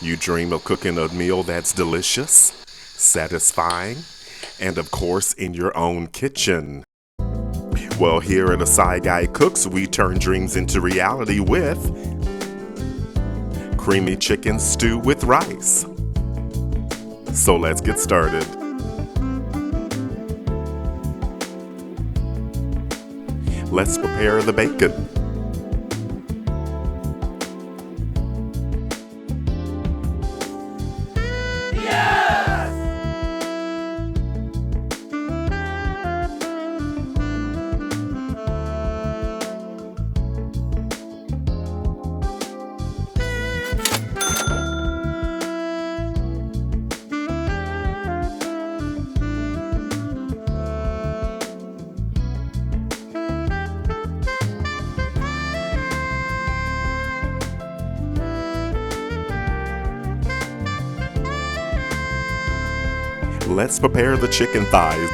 You dream of cooking a meal that's delicious, satisfying, and of course in your own kitchen. Well, here at A Side Guy Cooks, we turn dreams into reality with creamy chicken stew with rice. So let's get started. Let's prepare the bacon. Let's prepare the chicken thighs.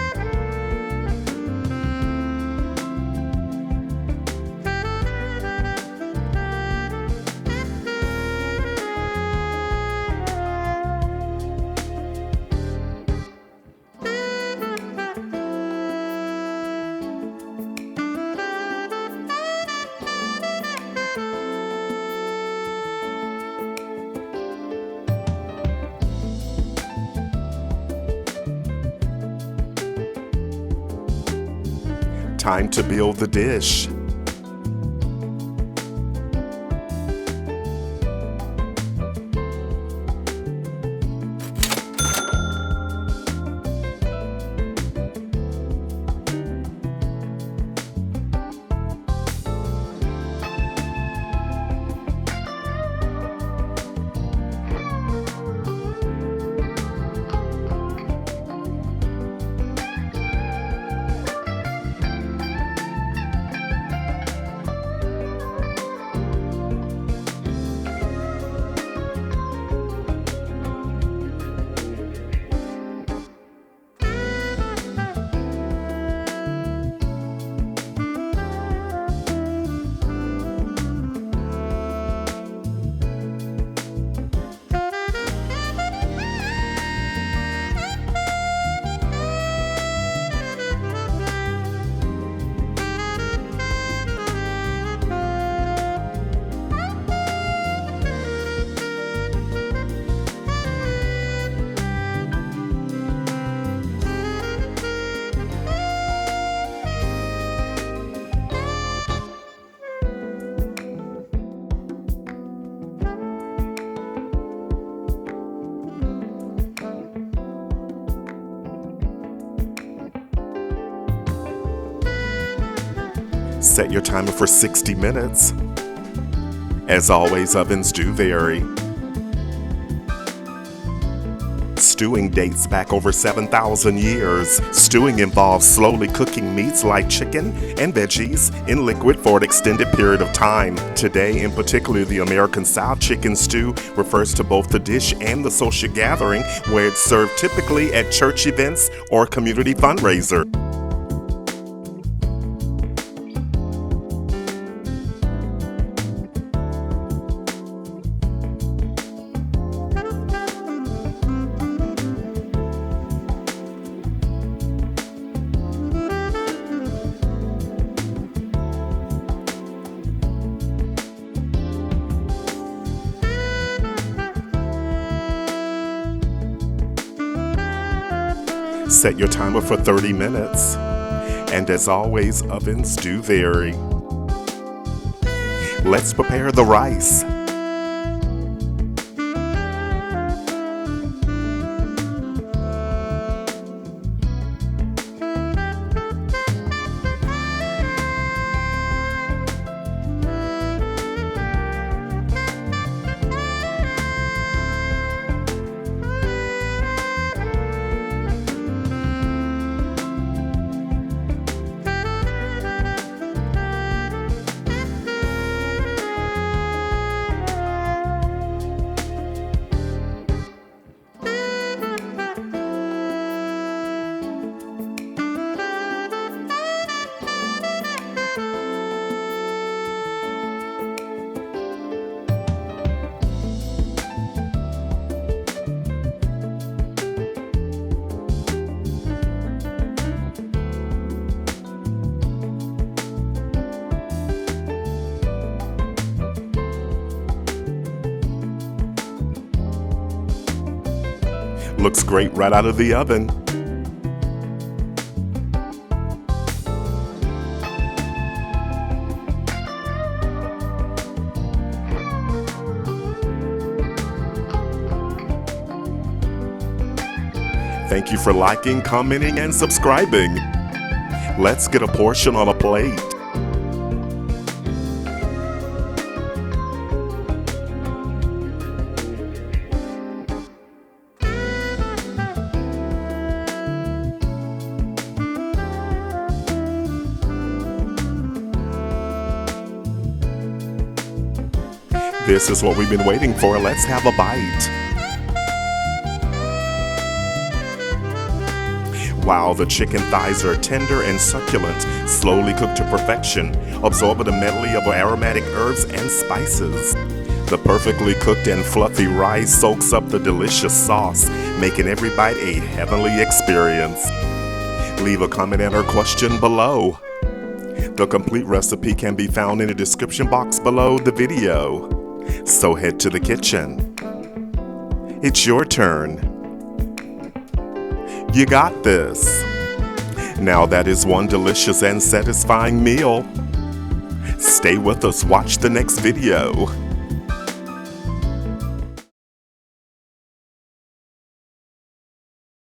Time to build the dish. Set your timer for 60 minutes. As always, ovens do vary. Stewing dates back over 7,000 years. Stewing involves slowly cooking meats like chicken and veggies in liquid for an extended period of time. Today, in particular, the American South chicken stew refers to both the dish and the social gathering where it's served typically at church events or community fundraiser. Set your timer for 30 minutes. And as always, ovens do vary. Let's prepare the rice. Looks great right out of the oven. Thank you for liking, commenting, and subscribing. Let's get a portion on a plate. This is what we've been waiting for. Let's have a bite. Wow, the chicken thighs are tender and succulent, slowly cooked to perfection, absorbing a medley of aromatic herbs and spices. The perfectly cooked and fluffy rice soaks up the delicious sauce, making every bite a heavenly experience. Leave a comment and or question below. The complete recipe can be found in the description box below the video. So head to the kitchen. It's your turn. You got this. Now that is one delicious and satisfying meal. Stay with us, watch the next video.